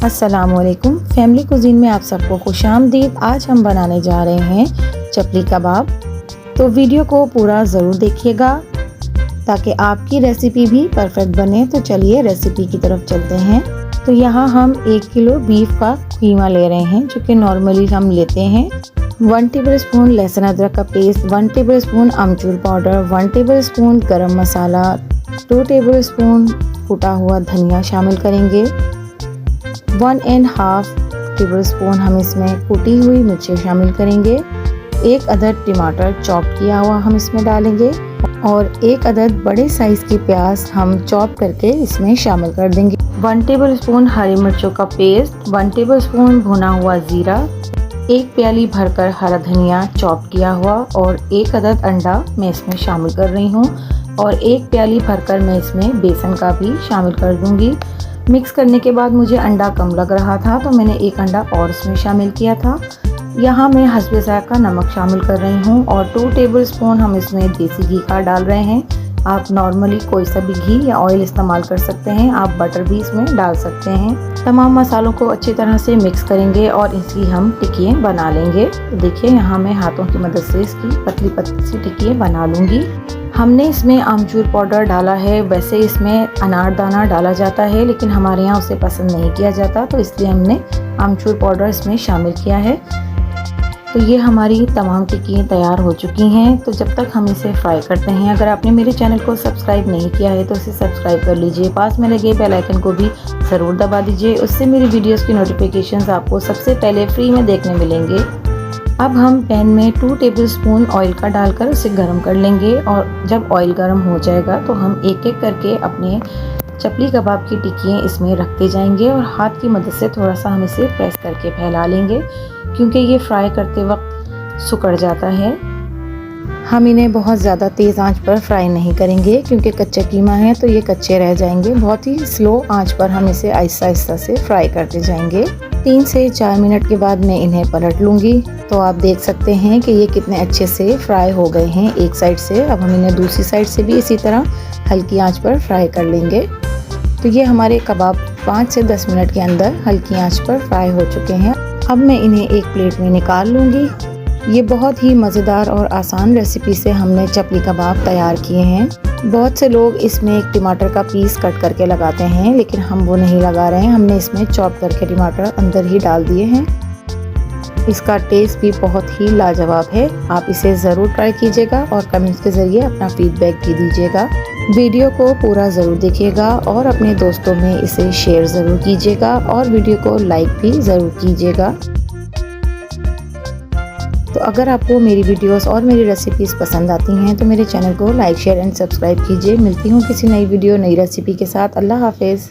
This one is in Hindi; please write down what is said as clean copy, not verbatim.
अस्सलामुअलैकुम। फैमिली कुजीन में आप सबको खुशामदीद। आज हम बनाने जा रहे हैं चपली कबाब। तो वीडियो को पूरा ज़रूर देखिएगा ताकि आपकी रेसिपी भी परफेक्ट बने। तो चलिए रेसिपी की तरफ चलते हैं। तो यहाँ हम 1 किलो बीफ का कीमा ले रहे हैं जो कि नॉर्मली हम लेते हैं। 1 टेबलस्पून लहसुन अदरक का पेस्ट, 1 टेबलस्पून अमचूर पाउडर, 1 टेबलस्पून गरम मसाला, 2 टेबलस्पून कुटा हुआ धनिया शामिल करेंगे। 1.5 टेबलस्पून हम इसमें कुटी हुई मिर्चें शामिल करेंगे। 1 अदद टमाटर चॉप किया हुआ हम इसमें डालेंगे और 1 अदद बड़े साइज़ की प्याज हम चॉप करके इसमें शामिल कर देंगे। 1 टेबलस्पून हरी मिर्चों का पेस्ट, 1 टेबलस्पून भुना हुआ ज़ीरा, 1 प्याली भरकर हरा धनिया चॉप किया हुआ और 1 अदद अंडा मैं इसमें शामिल कर रही हूँ और 1 प्याली भरकर मैं इसमें बेसन का भी शामिल कर दूँगी। मिक्स करने के बाद मुझे अंडा कम लग रहा था तो मैंने 1 अंडा और इसमें शामिल किया था। यहाँ मैं हस्बे ज़ायक़ा नमक शामिल कर रही हूँ और 2 टेबलस्पून हम इसमें देसी घी का डाल रहे हैं। आप नॉर्मली कोई सा भी घी या ऑयल इस्तेमाल कर सकते हैं, आप बटर भी इसमें डाल सकते हैं। तमाम मसालों को अच्छी तरह से मिक्स करेंगे और इसकी हम टिक्कियाँ बना लेंगे। तो देखिए यहाँ मैं हाथों की मदद से इसकी पतली पतली सी टिक्कियाँ बना लूँगी। हमने इसमें आमचूर पाउडर डाला है। वैसे इसमें अनारदाना डाला जाता है लेकिन हमारे यहाँ उसे पसंद नहीं किया जाता तो इसलिए हमने आमचूर पाउडर इसमें शामिल किया है। तो ये हमारी तमाम टिक्कियाँ तैयार हो चुकी हैं। तो जब तक हम इसे फ्राई करते हैं, अगर आपने मेरे चैनल को सब्सक्राइब नहीं किया है तो इसे सब्सक्राइब कर लीजिए। पास में लगे बेल आइकन को भी ज़रूर दबा दीजिए, उससे मेरी वीडियोस की नोटिफिकेशंस आपको सबसे पहले फ्री में देखने मिलेंगे। अब हम पैन में 2 टेबलस्पून ऑयल का डालकर उसे गर्म कर लेंगे और जब ऑयल गर्म हो जाएगा तो हम एक एक करके अपने चपली कबाब की टिक्कियाँ इसमें रखते जाएंगे और हाथ की मदद से थोड़ा सा हम इसे प्रेस करके फैला लेंगे क्योंकि ये फ्राई करते वक्त सिकुड़ जाता है। हम इन्हें बहुत ज़्यादा तेज़ आंच पर फ्राई नहीं करेंगे क्योंकि कच्चा कीमा है तो ये कच्चे रह जाएंगे। बहुत ही स्लो आंच पर हम इसे आहिस्ता आहिस्ता से फ्राई करते जाएंगे। 3 से 4 मिनट के बाद मैं इन्हें पलट लूँगी। तो आप देख सकते हैं कि ये कितने अच्छे से फ्राई हो गए हैं एक साइड से। अब हम इन्हें दूसरी साइड से भी इसी तरह हल्की आंच पर फ्राई कर लेंगे। तो ये हमारे कबाब 5 से 10 मिनट के अंदर हल्की आंच पर फ्राई हो चुके हैं। अब मैं इन्हें एक प्लेट में निकाल लूँगी। ये बहुत ही मज़ेदार और आसान रेसिपी से हमने चपली कबाब तैयार किए हैं। बहुत से लोग इसमें एक टमाटर का पीस कट करके लगाते हैं लेकिन हम वो नहीं लगा रहे हैं। हमने इसमें चॉप करके टमाटर अंदर ही डाल दिए हैं। इसका टेस्ट भी बहुत ही लाजवाब है। आप इसे ज़रूर ट्राई कीजिएगा और कमेंट्स के ज़रिए अपना फीडबैक भी दीजिएगा। वीडियो को पूरा ज़रूर देखिएगा और अपने दोस्तों में इसे शेयर ज़रूर कीजिएगा और वीडियो को लाइक भी ज़रूर कीजिएगा। तो अगर आपको मेरी वीडियोस और मेरी रेसिपीज़ पसंद आती हैं तो मेरे चैनल को लाइक शेयर एंड सब्सक्राइब कीजिए। मिलती हूँ किसी नई वीडियो नई रेसिपी के साथ। अल्लाह हाफिज़।